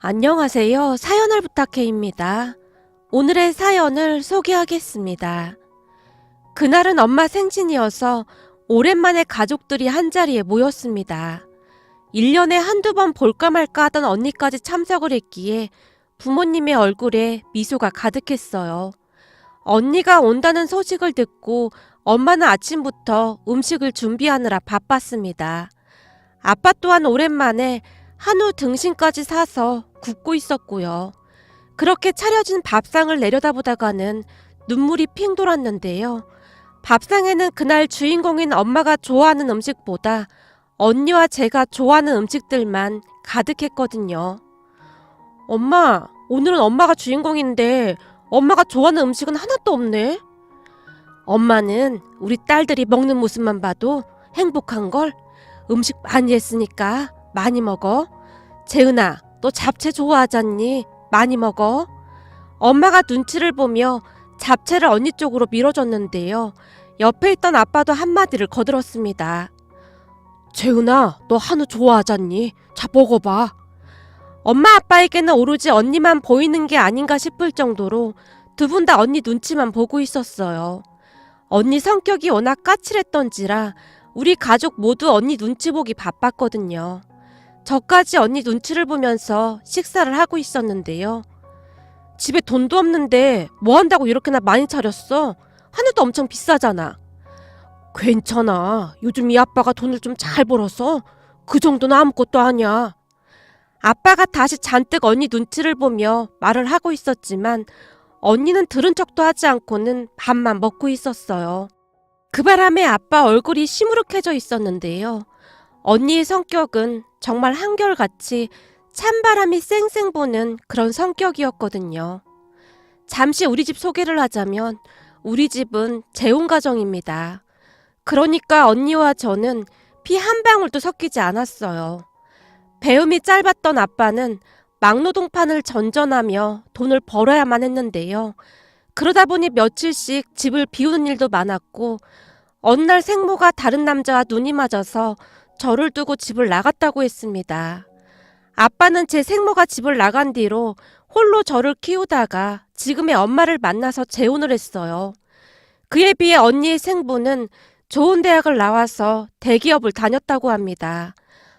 안녕하세요. 사연을 부탁해입니다. 오늘의 사연을 소개하겠습니다. 그날은 엄마 생신이어서 오랜만에 가족들이 한자리에 모였습니다. 1년에 한두 번 볼까 말까 하던 언니까지 참석을 했기에 부모님의 얼굴에 미소가 가득했어요. 언니가 온다는 소식을 듣고 엄마는 아침부터 음식을 준비하느라 바빴습니다. 아빠 또한 오랜만에 한우 등심까지 사서 굽고 있었고요. 그렇게 차려진 밥상을 내려다보다가는 눈물이 핑 돌았는데요. 밥상에는 그날 주인공인 엄마가 좋아하는 음식보다 언니와 제가 좋아하는 음식들만 가득했거든요. 엄마, 오늘은 엄마가 주인공인데 엄마가 좋아하는 음식은 하나도 없네. 엄마는 우리 딸들이 먹는 모습만 봐도 행복한 걸. 음식 많이 했으니까 많이 먹어. 재은아, 너 잡채 좋아하잖니? 많이 먹어. 엄마가 눈치를 보며 잡채를 언니 쪽으로 밀어줬는데요. 옆에 있던 아빠도 한마디를 거들었습니다. 재은아, 너 한우 좋아하잖니? 자, 먹어봐. 엄마 아빠에게는 오로지 언니만 보이는 게 아닌가 싶을 정도로 두 분 다 언니 눈치만 보고 있었어요. 언니 성격이 워낙 까칠했던지라 우리 가족 모두 언니 눈치 보기 바빴거든요. 저까지 언니 눈치를 보면서 식사를 하고 있었는데요. 집에 돈도 없는데 뭐 한다고 이렇게나 많이 차렸어? 한우도 엄청 비싸잖아. 괜찮아. 요즘 이 아빠가 돈을 좀 잘 벌어서 그 정도는 아무것도 아니야. 아빠가 다시 잔뜩 언니 눈치를 보며 말을 하고 있었지만 언니는 들은 척도 하지 않고는 밥만 먹고 있었어요. 그 바람에 아빠 얼굴이 시무룩해져 있었는데요. 언니의 성격은 정말 한결같이 찬바람이 쌩쌩 부는 그런 성격이었거든요. 잠시 우리 집 소개를 하자면 우리 집은 재혼 가정입니다. 그러니까 언니와 저는 피 한 방울도 섞이지 않았어요. 배움이 짧았던 아빠는 막노동판을 전전하며 돈을 벌어야만 했는데요. 그러다 보니 며칠씩 집을 비우는 일도 많았고 어느 날 생모가 다른 남자와 눈이 맞아서 저를 두고 집을 나갔다고 했습니다. 아빠는 제 생모가 집을 나간 뒤로 홀로 저를 키우다가 지금의 엄마를 만나서 재혼을 했어요. 그에 비해 언니의 생부는 좋은 대학을 나와서 대기업을 다녔다고 합니다.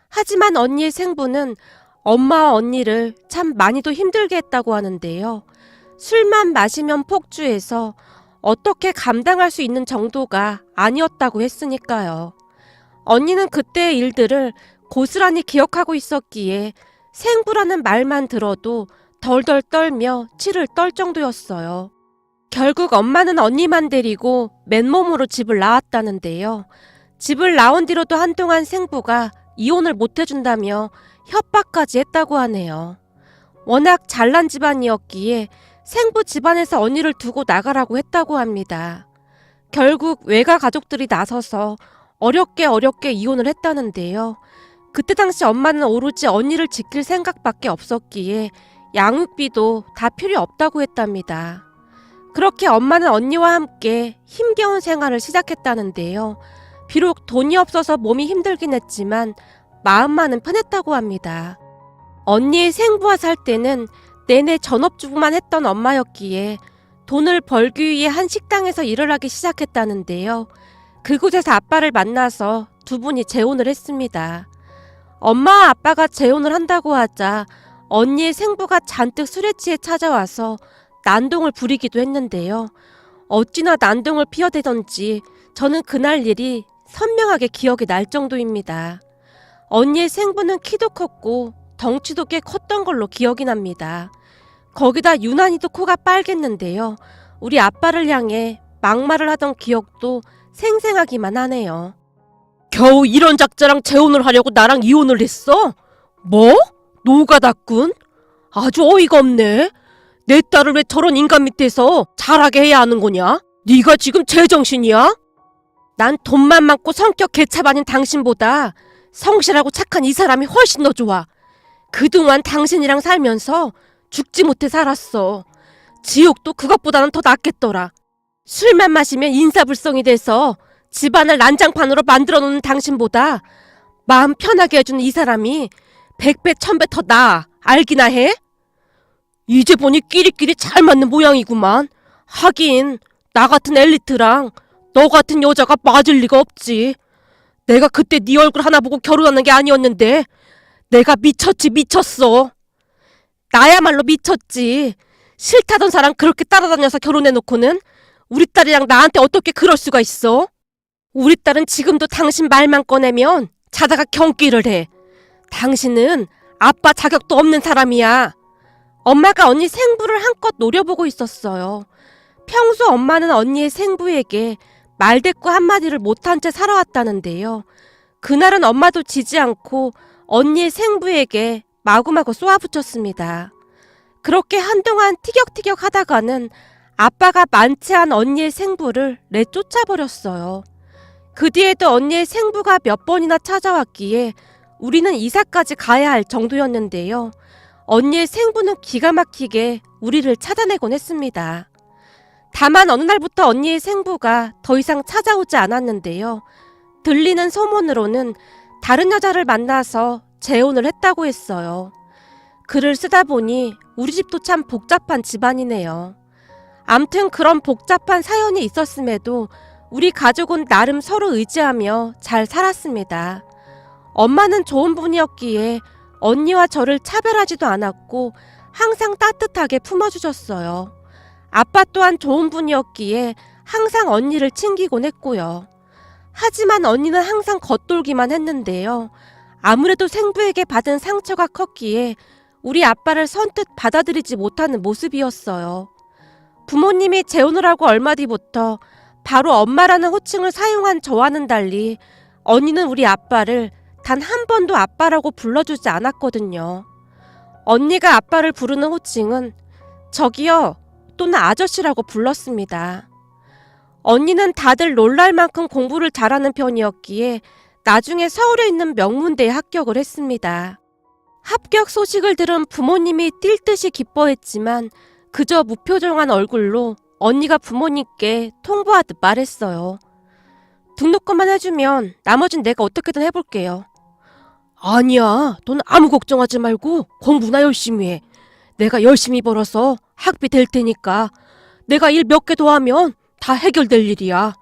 하지만 언니의 생부는 엄마와 언니를 참 많이도 힘들게 했다고 하는데요. 술만 마시면 폭주해서 어떻게 감당할 수 있는 정도가 아니었다고 했으니까요. 언니는 그때의 일들을 고스란히 기억하고 있었기에 생부라는 말만 들어도 덜덜 떨며 치를 떨 정도였어요. 결국 엄마는 언니만 데리고 맨몸으로 집을 나왔다는데요. 집을 나온 뒤로도 한동안 생부가 이혼을 못 해준다며 협박까지 했다고 하네요. 워낙 잘난 집안이었기에 생부 집안에서 언니를 두고 나가라고 했다고 합니다. 결국 외가 가족들이 나서서 어렵게 이혼을 했다는데요. 그때 당시 엄마는 오로지 언니를 지킬 생각밖에 없었기에 양육비도 다 필요 없다고 했답니다. 그렇게 엄마는 언니와 함께 힘겨운 생활을 시작했다는데요. 비록 돈이 없어서 몸이 힘들긴 했지만 마음만은 편했다고 합니다. 언니의 생부와 살 때는 내내 전업주부만 했던 엄마였기에 돈을 벌기 위해 한 식당에서 일을 하기 시작했다는데요. 그곳에서 아빠를 만나서 두 분이 재혼을 했습니다. 엄마와 아빠가 재혼을 한다고 하자 언니의 생부가 잔뜩 술에 취해 찾아와서 난동을 부리기도 했는데요. 어찌나 난동을 피워대던지 저는 그날 일이 선명하게 기억이 날 정도입니다. 언니의 생부는 키도 컸고 덩치도 꽤 컸던 걸로 기억이 납니다. 거기다 유난히도 코가 빨갰는데요. 우리 아빠를 향해 막말을 하던 기억도 생생하기만 하네요. 겨우 이런 작자랑 재혼을 하려고 나랑 이혼을 했어? 뭐? 노가다꾼? 아주 어이가 없네. 내 딸을 왜 저런 인간 밑에서 자라게 해야 하는 거냐? 네가 지금 제정신이야? 난 돈만 많고 성격 개참 아닌 당신보다 성실하고 착한 이 사람이 훨씬 더 좋아. 그동안 당신이랑 살면서 죽지 못해 살았어. 지옥도 그것보다는 더 낫겠더라. 술만 마시면 인사불성이 돼서 집안을 난장판으로 만들어 놓는 당신보다 마음 편하게 해주는 이 사람이 100배 1000배 더 나아. 알기나 해? 이제 보니 끼리끼리 잘 맞는 모양이구만. 하긴 나 같은 엘리트랑 너 같은 여자가 맞을 리가 없지. 내가 그때 네 얼굴 하나 보고 결혼하는 게 아니었는데 내가 미쳤지 미쳤어. 나야말로 미쳤지. 싫다던 사람 그렇게 따라다녀서 결혼해놓고는 우리 딸이랑 나한테 어떻게 그럴 수가 있어? 우리 딸은 지금도 당신 말만 꺼내면 자다가 경기를 해. 당신은 아빠 자격도 없는 사람이야. 엄마가 언니 생부를 한껏 노려보고 있었어요. 평소 엄마는 언니의 생부에게 말대꾸 한마디를 못한 채 살아왔다는데요. 그날은 엄마도 지지 않고 언니의 생부에게 마구마구 쏘아붙였습니다. 그렇게 한동안 티격태격 하다가는 아빠가 만취한 언니의 생부를 내쫓아버렸어요. 그 뒤에도 언니의 생부가 몇 번이나 찾아왔기에 우리는 이사까지 가야 할 정도였는데요. 언니의 생부는 기가 막히게 우리를 찾아내곤 했습니다. 다만 어느 날부터 언니의 생부가 더 이상 찾아오지 않았는데요. 들리는 소문으로는 다른 여자를 만나서 재혼을 했다고 했어요. 글을 쓰다 보니 우리 집도 참 복잡한 집안이네요. 암튼 그런 복잡한 사연이 있었음에도 우리 가족은 나름 서로 의지하며 잘 살았습니다. 엄마는 좋은 분이었기에 언니와 저를 차별하지도 않았고 항상 따뜻하게 품어주셨어요. 아빠 또한 좋은 분이었기에 항상 언니를 챙기곤 했고요. 하지만 언니는 항상 겉돌기만 했는데요. 아무래도 생부에게 받은 상처가 컸기에 우리 아빠를 선뜻 받아들이지 못하는 모습이었어요. 부모님이 재혼을 하고 얼마 뒤부터 바로 엄마라는 호칭을 사용한 저와는 달리 언니는 우리 아빠를 단 한 번도 아빠라고 불러주지 않았거든요. 언니가 아빠를 부르는 호칭은 저기요 또는 아저씨라고 불렀습니다. 언니는 다들 놀랄 만큼 공부를 잘하는 편이었기에 나중에 서울에 있는 명문대에 합격을 했습니다. 합격 소식을 들은 부모님이 뛸 듯이 기뻐했지만 그저 무표정한 얼굴로 언니가 부모님께 통보하듯 말했어요. 등록금만 해주면 나머진 내가 어떻게든 해볼게요. 아니야, 넌 아무 걱정하지 말고 공부나 열심히 해. 내가 열심히 벌어서 학비 될 테니까 내가 일 몇 개 더 하면 다 해결될 일이야.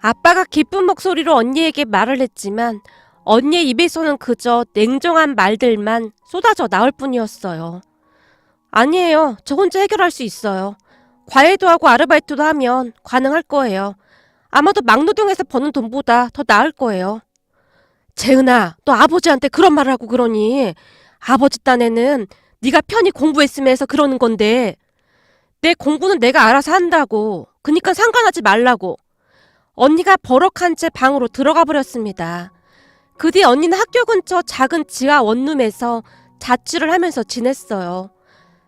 아빠가 기쁜 목소리로 언니에게 말을 했지만 언니의 입에서는 그저 냉정한 말들만 쏟아져 나올 뿐이었어요. 아니에요. 저 혼자 해결할 수 있어요. 과외도 하고 아르바이트도 하면 가능할 거예요. 아마도 막노동에서 버는 돈보다 더 나을 거예요. 재은아, 너 아버지한테 그런 말을 하고 그러니? 아버지 딴에는 네가 편히 공부했으면 해서 그러는 건데 내 공부는 내가 알아서 한다고. 그니까 상관하지 말라고. 언니가 버럭한 채 방으로 들어가 버렸습니다. 그 뒤 언니는 학교 근처 작은 지하 원룸에서 자취를 하면서 지냈어요.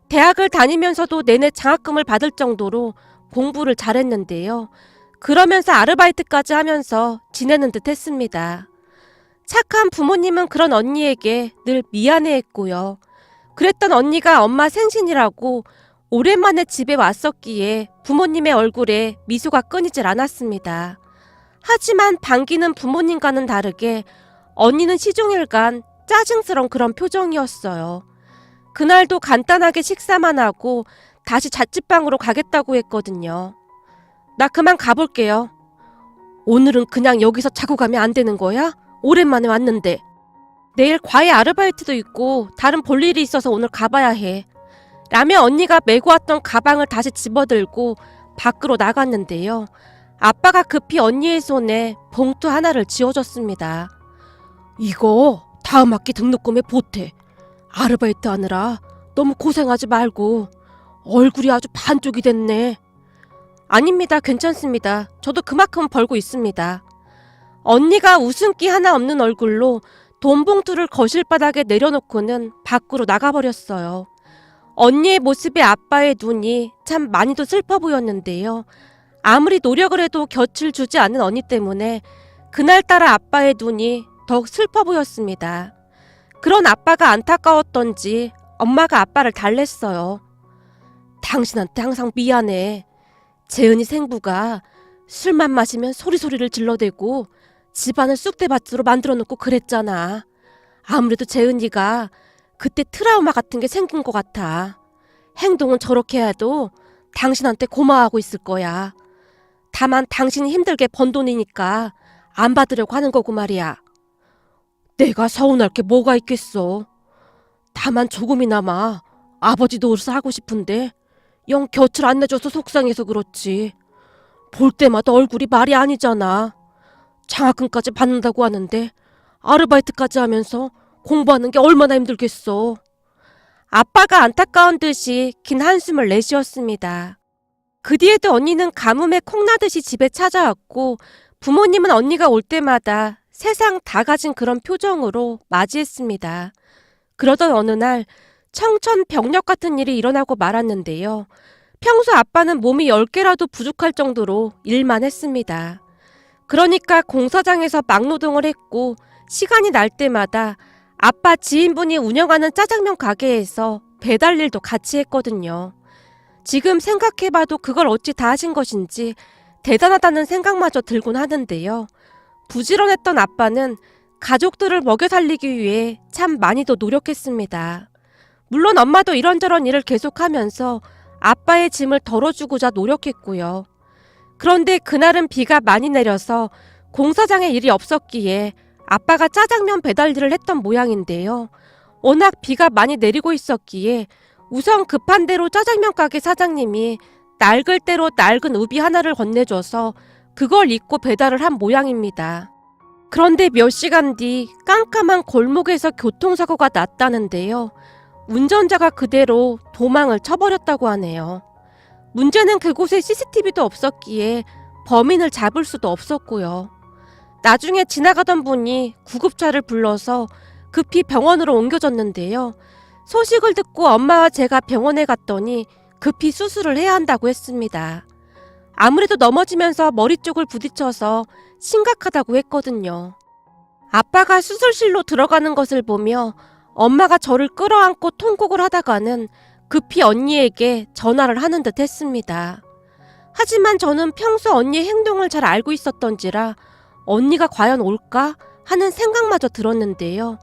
대학을 다니면서도 내내 장학금을 받을 정도로 공부를 잘했는데요. 그러면서 아르바이트까지 하면서 지내는 듯 했습니다. 착한 부모님은 그런 언니에게 늘 미안해했고요. 그랬던 언니가 엄마 생신이라고 오랜만에 집에 왔었기에 부모님의 얼굴에 미소가 끊이질 않았습니다. 하지만 반기는 부모님과는 다르게 언니는 시종일관 짜증스런 그런 표정이었어요. 그날도 간단하게 식사만 하고 다시 자취방으로 가겠다고 했거든요. 나 그만 가볼게요. 오늘은 그냥 여기서 자고 가면 안 되는 거야? 오랜만에 왔는데. 내일 과외 아르바이트도 있고 다른 볼 일이 있어서 오늘 가봐야 해. 라며 언니가 메고 왔던 가방을 다시 집어들고 밖으로 나갔는데요. 아빠가 급히 언니의 손에 봉투 하나를 쥐어줬습니다. 이거 다음 학기 등록금에 보태. 아르바이트 하느라 너무 고생하지 말고. 얼굴이 아주 반쪽이 됐네. 아닙니다. 괜찮습니다. 저도 그만큼 벌고 있습니다. 언니가 웃음기 하나 없는 얼굴로 돈 봉투를 거실 바닥에 내려놓고는 밖으로 나가버렸어요. 언니의 모습에 아빠의 눈이 참 많이도 슬퍼 보였는데요. 아무리 노력을 해도 곁을 주지 않는 언니 때문에 그날따라 아빠의 눈이 더욱 슬퍼 보였습니다. 그런 아빠가 안타까웠던지 엄마가 아빠를 달랬어요. 당신한테 항상 미안해. 재은이 생부가 술만 마시면 소리소리를 질러대고 집안을 쑥대밭으로 만들어 놓고 그랬잖아. 아무래도 재은이가 그때 트라우마 같은 게 생긴 것 같아. 행동은 저렇게 해도 당신한테 고마워하고 있을 거야. 다만 당신이 힘들게 번 돈이니까 안 받으려고 하는 거고 말이야. 내가 서운할 게 뭐가 있겠어. 다만 조금이나마 아버지 노릇을 하고 싶은데 영 곁을 안 내줘서 속상해서 그렇지. 볼 때마다 얼굴이 말이 아니잖아. 장학금까지 받는다고 하는데 아르바이트까지 하면서 공부하는 게 얼마나 힘들겠어. 아빠가 안타까운 듯이 긴 한숨을 내쉬었습니다. 그 뒤에도 언니는 가뭄에 콩나듯이 집에 찾아왔고 부모님은 언니가 올 때마다 세상 다 가진 그런 표정으로 맞이했습니다. 그러던 어느 날 청천벽력 같은 일이 일어나고 말았는데요. 평소 아빠는 몸이 10개라도 부족할 정도로 일만 했습니다. 그러니까 공사장에서 막노동을 했고 시간이 날 때마다 아빠 지인분이 운영하는 짜장면 가게에서 배달 일도 같이 했거든요. 지금 생각해봐도 그걸 어찌 다 하신 것인지 대단하다는 생각마저 들곤 하는데요. 부지런했던 아빠는 가족들을 먹여 살리기 위해 참 많이도 노력했습니다. 물론 엄마도 이런저런 일을 계속하면서 아빠의 짐을 덜어주고자 노력했고요. 그런데 그날은 비가 많이 내려서 공사장에 일이 없었기에 아빠가 짜장면 배달 일을 했던 모양인데요. 워낙 비가 많이 내리고 있었기에 우선 급한 대로 짜장면 가게 사장님이 낡을 대로 낡은 우비 하나를 건네줘서 그걸 입고 배달을 한 모양입니다. 그런데 몇 시간 뒤 깜깜한 골목에서 교통사고가 났다는데요. 운전자가 그대로 도망을 쳐버렸다고 하네요. 문제는 그곳에 CCTV도 없었기에 범인을 잡을 수도 없었고요. 나중에 지나가던 분이 구급차를 불러서 급히 병원으로 옮겨졌는데요. 소식을 듣고 엄마와 제가 병원에 갔더니 급히 수술을 해야 한다고 했습니다. 아무래도 넘어지면서 머리 쪽을 부딪혀서 심각하다고 했거든요. 아빠가 수술실로 들어가는 것을 보며 엄마가 저를 끌어안고 통곡을 하다가는 급히 언니에게 전화를 하는 듯 했습니다. 하지만 저는 평소 언니의 행동을 잘 알고 있었던지라 언니가 과연 올까 하는 생각마저 들었는데요.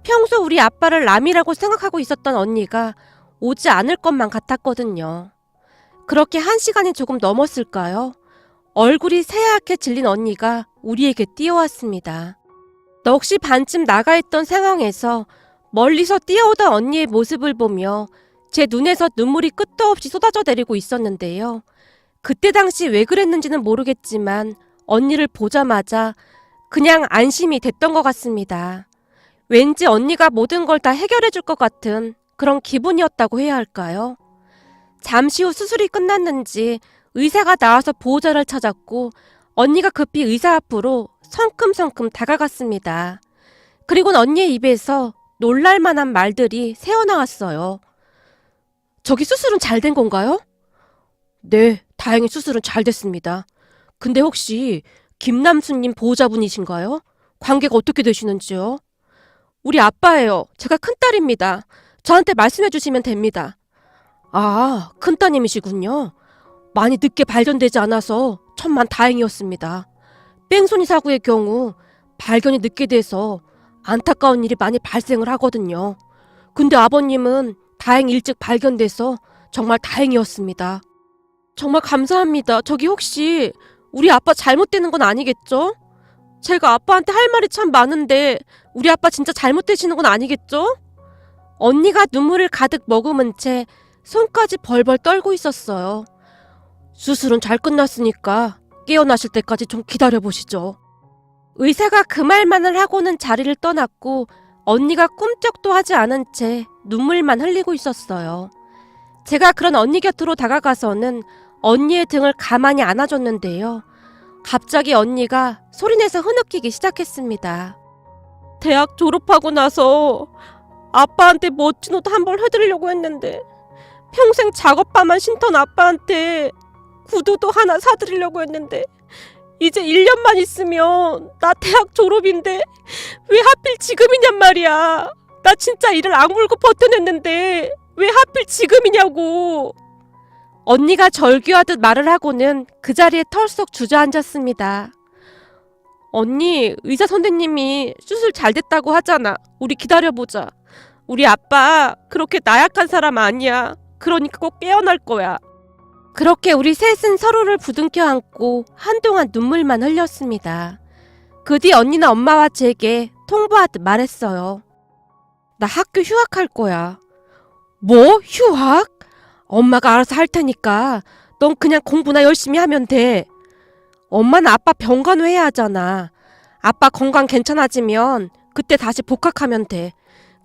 평소 우리 아빠를 남이라고 생각하고 있었던 언니가 오지 않을 것만 같았거든요. 그렇게 1시간이 조금 넘었을까요? 얼굴이 새하얗게 질린 언니가 우리에게 뛰어왔습니다. 넋이 반쯤 나가 있던 상황에서 멀리서 뛰어오던 언니의 모습을 보며 제 눈에서 눈물이 끝도 없이 쏟아져 내리고 있었는데요. 그때 당시 왜 그랬는지는 모르겠지만 언니를 보자마자 그냥 안심이 됐던 것 같습니다. 왠지 언니가 모든 걸 다 해결해 줄 것 같은 그런 기분이었다고 해야 할까요? 잠시 후 수술이 끝났는지 의사가 나와서 보호자를 찾았고 언니가 급히 의사 앞으로 성큼성큼 다가갔습니다. 그리고는 언니의 입에서 놀랄만한 말들이 새어나왔어요. 저기 수술은 잘 된 건가요? 네, 다행히 수술은 잘 됐습니다. 근데 혹시 김남수님 보호자분이신가요? 관계가 어떻게 되시는지요? 우리 아빠예요. 제가 큰딸입니다. 저한테 말씀해 주시면 됩니다. 아, 큰따님이시군요. 많이 늦게 발견되지 않아서 천만 다행이었습니다. 뺑소니 사고의 경우 발견이 늦게 돼서 안타까운 일이 많이 발생을 하거든요. 근데 아버님은 다행히 일찍 발견돼서 정말 다행이었습니다. 정말 감사합니다. 저기 혹시 우리 아빠 잘못되는 건 아니겠죠? 제가 아빠한테 할 말이 참 많은데 우리 아빠 진짜 잘못되시는 건 아니겠죠? 언니가 눈물을 가득 머금은 채 손까지 벌벌 떨고 있었어요. 수술은 잘 끝났으니까 깨어나실 때까지 좀 기다려보시죠. 의사가 그 말만을 하고는 자리를 떠났고 언니가 꿈쩍도 하지 않은 채 눈물만 흘리고 있었어요. 제가 그런 언니 곁으로 다가가서는 언니의 등을 가만히 안아줬는데요. 갑자기 언니가 소리내서 흐느끼기 시작했습니다. 대학 졸업하고 나서 아빠한테 멋진 옷 한 벌 해드리려고 했는데 평생 작업바만 신던 아빠한테 구두도 하나 사드리려고 했는데 이제 1년만 있으면 나 대학 졸업인데 왜 하필 지금이냔 말이야. 나 진짜 일을 악물고 버텨냈는데 왜 하필 지금이냐고. 언니가 절규하듯 말을 하고는 그 자리에 털썩 주저앉았습니다. 언니, 의사 선생님이 수술 잘 됐다고 하잖아. 우리 기다려보자. 우리 아빠 그렇게 나약한 사람 아니야. 그러니까 꼭 깨어날 거야. 그렇게 우리 셋은 서로를 부둥켜 안고 한동안 눈물만 흘렸습니다. 그 뒤 언니는 엄마와 제게 통보하듯 말했어요. 나 학교 휴학할 거야. 뭐? 휴학? 엄마가 알아서 할 테니까 넌 그냥 공부나 열심히 하면 돼. 엄마는 아빠 병간호해야 하잖아. 아빠 건강 괜찮아지면 그때 다시 복학하면 돼.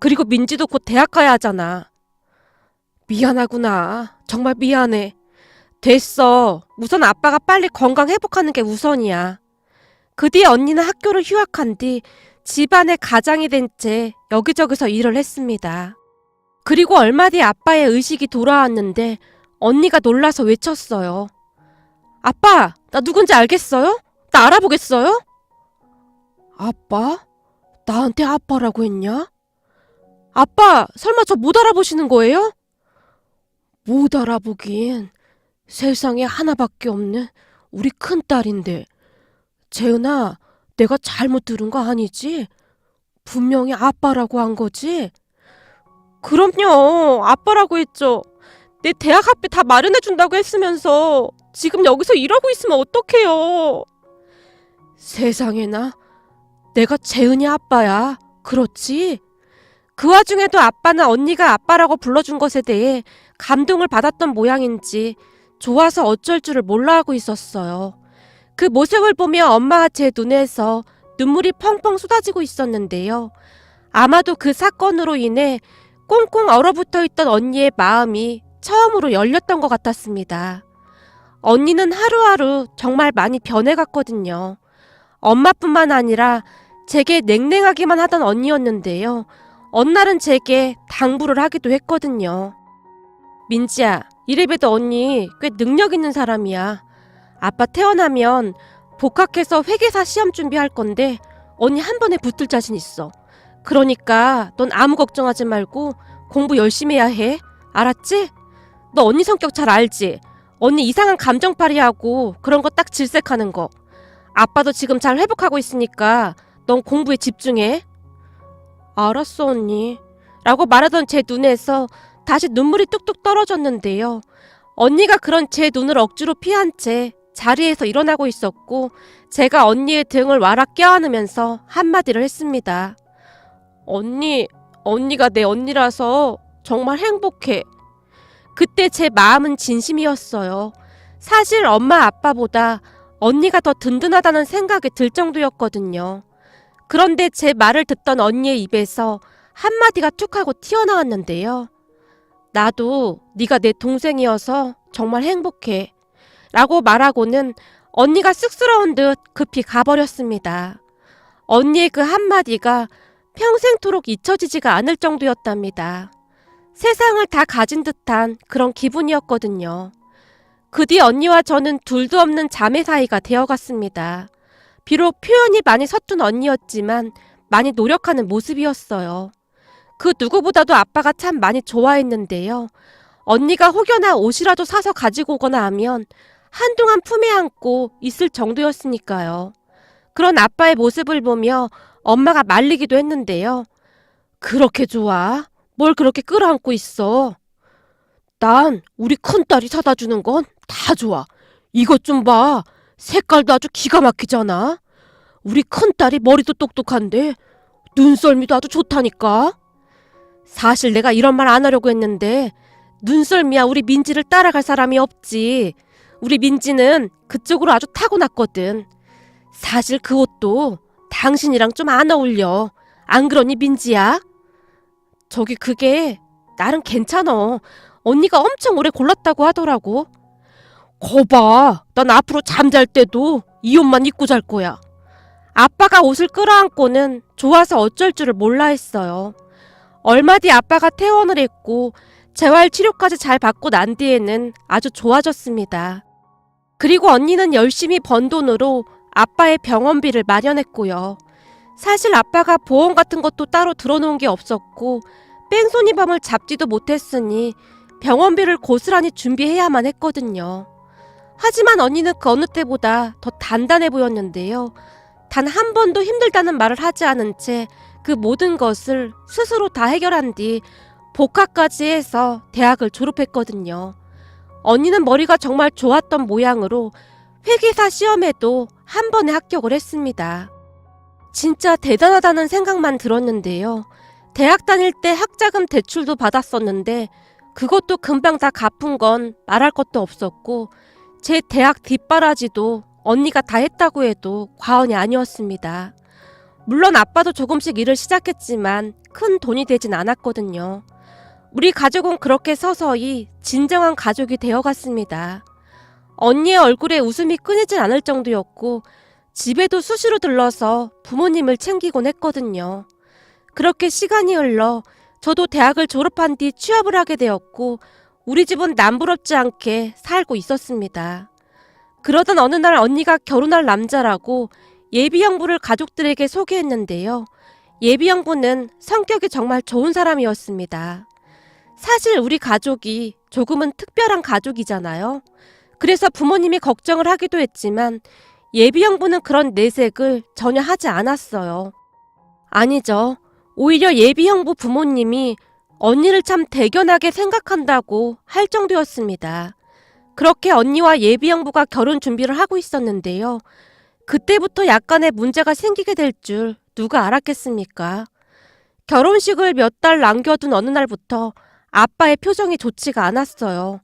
그리고 민지도 곧 대학 가야 하잖아. 미안하구나. 정말 미안해. 됐어. 우선 아빠가 빨리 건강 회복하는 게 우선이야. 그 뒤에 언니는 학교를 휴학한 뒤 집안의 가장이 된 채 여기저기서 일을 했습니다. 그리고 얼마 뒤 아빠의 의식이 돌아왔는데 언니가 놀라서 외쳤어요. 아빠, 나 누군지 알겠어요? 나 알아보겠어요? 아빠? 나한테 아빠라고 했냐? 아빠, 설마 저 못 알아보시는 거예요? 못 알아보긴. 세상에 하나밖에 없는 우리 큰딸인데. 재은아, 내가 잘못 들은 거 아니지? 분명히 아빠라고 한 거지? 그럼요, 아빠라고 했죠. 내 대학 학비 다 마련해준다고 했으면서 지금 여기서 이러고 있으면 어떡해요. 세상에나, 내가 재은이 아빠야. 그렇지? 그 와중에도 아빠는 언니가 아빠라고 불러준 것에 대해 감동을 받았던 모양인지 좋아서 어쩔 줄을 몰라 하고 있었어요. 그 모습을 보며 엄마가 제 눈에서 눈물이 펑펑 쏟아지고 있었는데요. 아마도 그 사건으로 인해 꽁꽁 얼어붙어 있던 언니의 마음이 처음으로 열렸던 것 같았습니다. 언니는 하루하루 정말 많이 변해갔거든요. 엄마뿐만 아니라 제게 냉랭하기만 하던 언니였는데요. 어느 날은 제게 당부를 하기도 했거든요. 민지야, 이래봬도 언니 꽤 능력 있는 사람이야. 아빠 태어나면 복학해서 회계사 시험 준비할 건데 언니 한 번에 붙을 자신 있어. 그러니까 넌 아무 걱정하지 말고 공부 열심히 해야 해. 알았지? 너 언니 성격 잘 알지? 언니 이상한 감정팔이하고 그런 거 딱 질색하는 거. 아빠도 지금 잘 회복하고 있으니까 넌 공부에 집중해. 알았어 언니. 라고 말하던 제 눈에서 다시 눈물이 뚝뚝 떨어졌는데요. 언니가 그런 제 눈을 억지로 피한 채 자리에서 일어나고 있었고 제가 언니의 등을 와락 껴안으면서 한마디를 했습니다. 언니가 내 언니라서 정말 행복해. 그때 제 마음은 진심이었어요. 사실 엄마 아빠보다 언니가 더 든든하다는 생각이 들 정도였거든요. 그런데 제 말을 듣던 언니의 입에서 한마디가 툭 하고 튀어나왔는데요. 나도 네가 내 동생이어서 정말 행복해. 라고 말하고는 언니가 쑥스러운 듯 급히 가버렸습니다. 언니의 그 한마디가 평생토록 잊혀지지가 않을 정도였답니다. 세상을 다 가진 듯한 그런 기분이었거든요. 그 뒤 언니와 저는 둘도 없는 자매 사이가 되어갔습니다. 비록 표현이 많이 서툰 언니였지만 많이 노력하는 모습이었어요. 그 누구보다도 아빠가 참 많이 좋아했는데요. 언니가 혹여나 옷이라도 사서 가지고 오거나 하면 한동안 품에 안고 있을 정도였으니까요. 그런 아빠의 모습을 보며 엄마가 말리기도 했는데요. 그렇게 좋아? 뭘 그렇게 끌어안고 있어? 난 우리 큰딸이 사다 주는 건 다 좋아. 이것 좀 봐. 색깔도 아주 기가 막히잖아. 우리 큰딸이 머리도 똑똑한데 눈썰미도 아주 좋다니까. 사실 내가 이런 말 안 하려고 했는데 눈썰미야 우리 민지를 따라갈 사람이 없지. 우리 민지는 그쪽으로 아주 타고났거든. 사실 그 옷도 당신이랑 좀 안 어울려. 안 그러니 민지야? 저기 그게 나름 괜찮어. 언니가 엄청 오래 골랐다고 하더라고. 거봐, 난 앞으로 잠잘 때도 이 옷만 입고 잘 거야. 아빠가 옷을 끌어안고는 좋아서 어쩔 줄을 몰라 했어요. 얼마 뒤 아빠가 퇴원을 했고 재활치료까지 잘 받고 난 뒤에는 아주 좋아졌습니다. 그리고 언니는 열심히 번 돈으로 아빠의 병원비를 마련했고요. 사실 아빠가 보험 같은 것도 따로 들어놓은 게 없었고 뺑소니밤을 잡지도 못했으니 병원비를 고스란히 준비해야만 했거든요. 하지만 언니는 그 어느 때보다 더 단단해 보였는데요. 단 한 번도 힘들다는 말을 하지 않은 채 그 모든 것을 스스로 다 해결한 뒤 복학까지 해서 대학을 졸업했거든요. 언니는 머리가 정말 좋았던 모양으로 회계사 시험에도 한 번에 합격을 했습니다. 진짜 대단하다는 생각만 들었는데요. 대학 다닐 때 학자금 대출도 받았었는데 그것도 금방 다 갚은 건 말할 것도 없었고 제 대학 뒷바라지도 언니가 다 했다고 해도 과언이 아니었습니다. 물론 아빠도 조금씩 일을 시작했지만 큰 돈이 되진 않았거든요. 우리 가족은 그렇게 서서히 진정한 가족이 되어갔습니다. 언니의 얼굴에 웃음이 끊이질 않을 정도였고 집에도 수시로 들러서 부모님을 챙기곤 했거든요. 그렇게 시간이 흘러 저도 대학을 졸업한 뒤 취업을 하게 되었고 우리 집은 남부럽지 않게 살고 있었습니다. 그러던 어느 날 언니가 결혼할 남자라고 예비 형부를 가족들에게 소개했는데요. 예비 형부는 성격이 정말 좋은 사람이었습니다. 사실 우리 가족이 조금은 특별한 가족이잖아요. 그래서 부모님이 걱정을 하기도 했지만 예비 형부는 그런 내색을 전혀 하지 않았어요. 아니죠. 오히려 예비 형부 부모님이 언니를 참 대견하게 생각한다고 할 정도였습니다. 그렇게 언니와 예비 형부가 결혼 준비를 하고 있었는데요. 그때부터 약간의 문제가 생기게 될 줄 누가 알았겠습니까? 결혼식을 몇 달 남겨둔 어느 날부터 아빠의 표정이 좋지가 않았어요.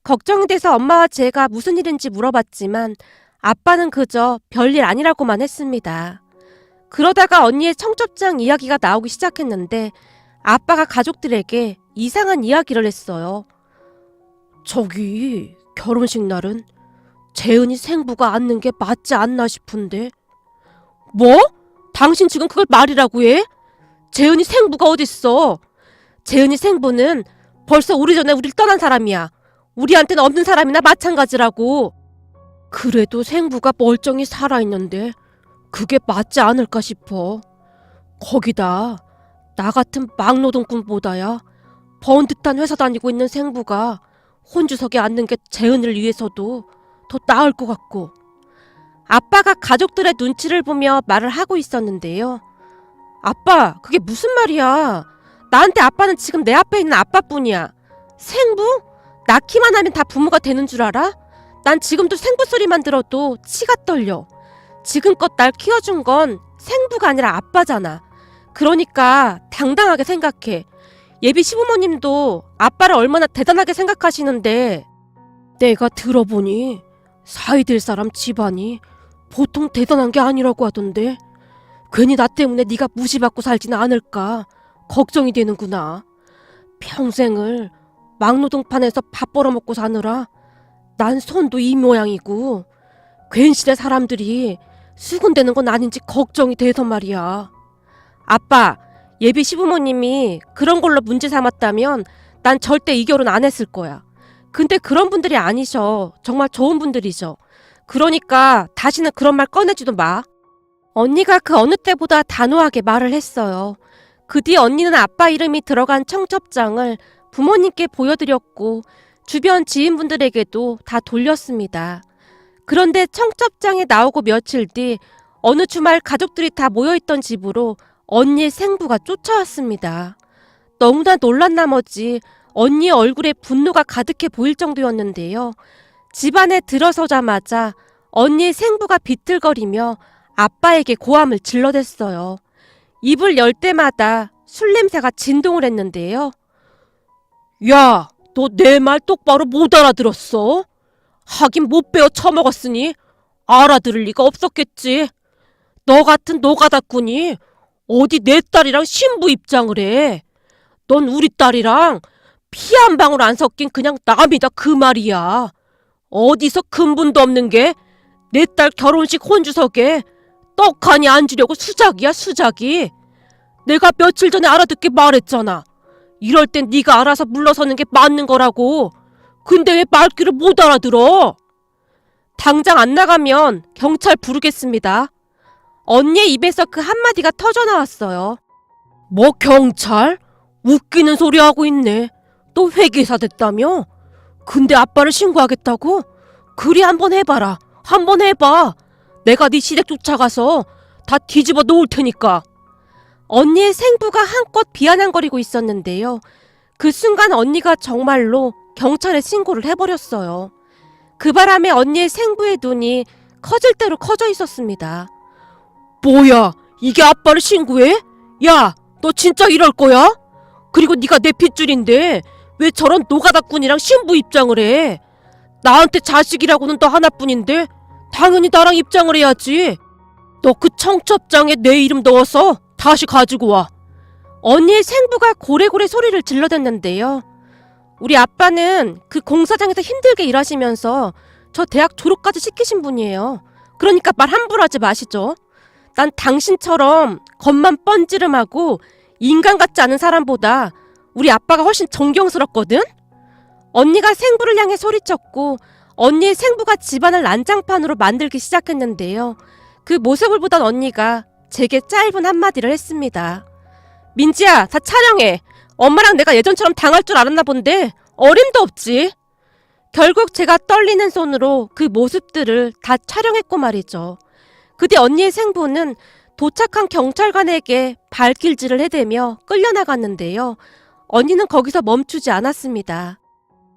걱정이 돼서 엄마와 제가 무슨 일인지 물어봤지만 아빠는 그저 별일 아니라고만 했습니다. 그러다가 언니의 청첩장 이야기가 나오기 시작했는데 아빠가 가족들에게 이상한 이야기를 했어요. 저기 결혼식 날은 재은이 생부가 앉는 게 맞지 않나 싶은데. 뭐? 당신 지금 그걸 말이라고 해? 재은이 생부가 어딨어? 재은이 생부는 벌써 오래전에 우릴 떠난 사람이야. 우리한테는 없는 사람이나 마찬가지라고. 그래도 생부가 멀쩡히 살아있는데 그게 맞지 않을까 싶어. 거기다 나 같은 막노동꾼보다야 번듯한 회사 다니고 있는 생부가 혼주석에 앉는 게 재은이를 위해서도 더 나을 것 같고. 아빠가 가족들의 눈치를 보며 말을 하고 있었는데요. 아빠, 그게 무슨 말이야? 나한테 아빠는 지금 내 앞에 있는 아빠뿐이야. 생부? 낳기만 하면 다 부모가 되는 줄 알아? 난 지금도 생부 소리만 들어도 치가 떨려. 지금껏 날 키워준 건 생부가 아니라 아빠잖아. 그러니까 당당하게 생각해. 예비 시부모님도 아빠를 얼마나 대단하게 생각하시는데 내가 들어보니 사이 될 사람 집안이 보통 대단한 게 아니라고 하던데 괜히 나 때문에 네가 무시받고 살지는 않을까 걱정이 되는구나. 평생을 막노동판에서 밥 벌어먹고 사느라 난 손도 이 모양이고 괜시레 사람들이 수군대는 건 아닌지 걱정이 돼서 말이야. 아빠, 예비 시부모님이 그런 걸로 문제 삼았다면 난 절대 이 결혼 안 했을 거야. 근데 그런 분들이 아니셔. 정말 좋은 분들이죠. 그러니까 다시는 그런 말 꺼내지도 마. 언니가 그 어느 때보다 단호하게 말을 했어요. 그 뒤 언니는 아빠 이름이 들어간 청첩장을 부모님께 보여드렸고 주변 지인분들에게도 다 돌렸습니다. 그런데 청첩장이 나오고 며칠 뒤 어느 주말 가족들이 다 모여있던 집으로 언니의 생부가 쫓아왔습니다. 너무나 놀란 나머지 언니의 얼굴에 분노가 가득해 보일 정도였는데요. 집안에 들어서자마자 언니의 생부가 비틀거리며 아빠에게 고함을 질러댔어요. 입을 열 때마다 술 냄새가 진동을 했는데요. 야, 너 내 말 똑바로 못 알아들었어? 하긴 못 배워 처먹었으니 알아들을 리가 없었겠지. 너 같은 노가다꾼이 어디 내 딸이랑 신부 입장을 해. 넌 우리 딸이랑 피 한 방울 안 섞인 그냥 남이다 그 말이야. 어디서 근본도 없는 게 내 딸 결혼식 혼주석에 떡하니 앉으려고 수작이야 수작이. 내가 며칠 전에 알아듣게 말했잖아. 이럴 땐 네가 알아서 물러서는 게 맞는 거라고. 근데 왜 말귀를 못 알아들어? 당장 안 나가면 경찰 부르겠습니다. 언니의 입에서 그 한마디가 터져나왔어요. 뭐 경찰? 웃기는 소리 하고 있네. 또 회계사 됐다며? 근데 아빠를 신고하겠다고? 그리 한번 해봐라. 한번 해봐. 내가 네 시댁 쫓아가서 다 뒤집어 놓을 테니까. 언니의 생부가 한껏 비아냥거리고 있었는데요. 그 순간 언니가 정말로 경찰에 신고를 해버렸어요. 그 바람에 언니의 생부의 눈이 커질 대로 커져 있었습니다. 뭐야, 이게 아빠를 신고해? 야, 너 진짜 이럴 거야? 그리고 네가 내 핏줄인데 왜 저런 노가다꾼이랑 신부 입장을 해? 나한테 자식이라고는 너 하나뿐인데 당연히 나랑 입장을 해야지. 너 그 청첩장에 내 이름 넣어서 다시 가지고 와. 언니의 생부가 고래고래 소리를 질러댔는데요. 우리 아빠는 그 공사장에서 힘들게 일하시면서 저 대학 졸업까지 시키신 분이에요. 그러니까 말 함부로 하지 마시죠. 난 당신처럼 겉만 뻔지름하고 인간 같지 않은 사람보다 우리 아빠가 훨씬 존경스럽거든? 언니가 생부를 향해 소리쳤고 언니의 생부가 집안을 난장판으로 만들기 시작했는데요. 그 모습을 보던 언니가 제게 짧은 한마디를 했습니다. 민지야, 다 촬영해. 엄마랑 내가 예전처럼 당할 줄 알았나 본데 어림도 없지. 결국 제가 떨리는 손으로 그 모습들을 다 촬영했고 말이죠. 그뒤 언니의 생부는 도착한 경찰관에게 발길질을 해대며 끌려나갔는데요. 언니는 거기서 멈추지 않았습니다.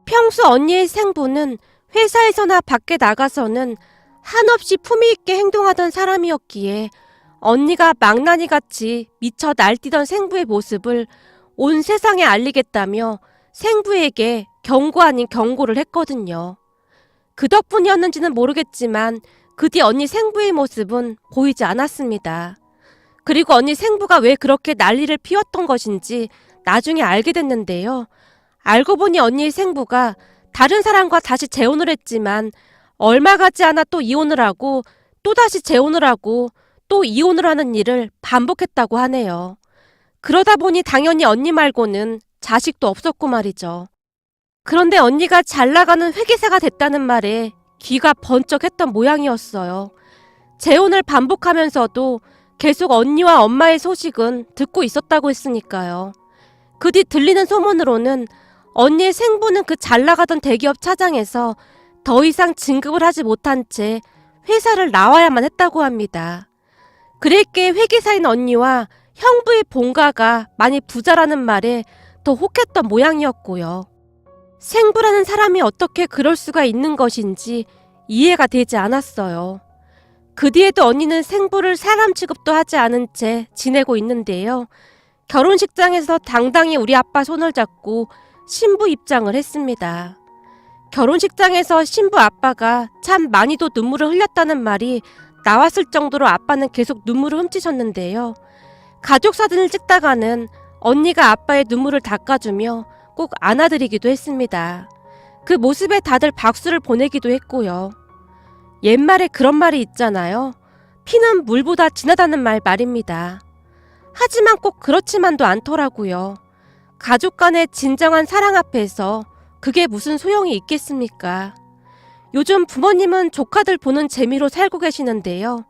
평소 언니의 생부는 회사에서나 밖에 나가서는 한없이 품위 있게 행동하던 사람이었기에 언니가 망나니같이 미쳐 날뛰던 생부의 모습을 온 세상에 알리겠다며 생부에게 경고 아닌 경고를 했거든요. 그 덕분이었는지는 모르겠지만 그 뒤 언니 생부의 모습은 보이지 않았습니다. 그리고 언니 생부가 왜 그렇게 난리를 피웠던 것인지 나중에 알게 됐는데요. 알고 보니 언니의 생부가 다른 사람과 다시 재혼을 했지만 얼마 가지 않아 또 이혼을 하고 또다시 재혼을 하고 또 이혼을 하는 일을 반복했다고 하네요. 그러다 보니 당연히 언니 말고는 자식도 없었고 말이죠. 그런데 언니가 잘 나가는 회계사가 됐다는 말에 귀가 번쩍했던 모양이었어요. 재혼을 반복하면서도 계속 언니와 엄마의 소식은 듣고 있었다고 했으니까요. 그 뒤 들리는 소문으로는 언니의 생부는 그 잘 나가던 대기업 차장에서 더 이상 진급을 하지 못한 채 회사를 나와야만 했다고 합니다. 그랬기에 회계사인 언니와 형부의 본가가 많이 부자라는 말에 더 혹했던 모양이었고요. 생부라는 사람이 어떻게 그럴 수가 있는 것인지 이해가 되지 않았어요. 그 뒤에도 언니는 생부를 사람 취급도 하지 않은 채 지내고 있는데요. 결혼식장에서 당당히 우리 아빠 손을 잡고 신부 입장을 했습니다. 결혼식장에서 신부 아빠가 참 많이도 눈물을 흘렸다는 말이 나왔을 정도로 아빠는 계속 눈물을 훔치셨는데요. 가족 사진을 찍다가는 언니가 아빠의 눈물을 닦아주며 꼭 안아드리기도 했습니다. 그 모습에 다들 박수를 보내기도 했고요. 옛말에 그런 말이 있잖아요. 피는 물보다 진하다는 말입니다. 하지만 꼭 그렇지만도 않더라고요. 가족 간의 진정한 사랑 앞에서 그게 무슨 소용이 있겠습니까? 요즘 부모님은 조카들 보는 재미로 살고 계시는데요.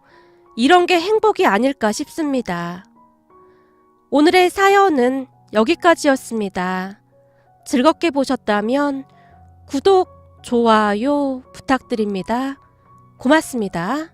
이런 게 행복이 아닐까 싶습니다. 오늘의 사연은 여기까지였습니다. 즐겁게 보셨다면 구독, 좋아요 부탁드립니다. 고맙습니다.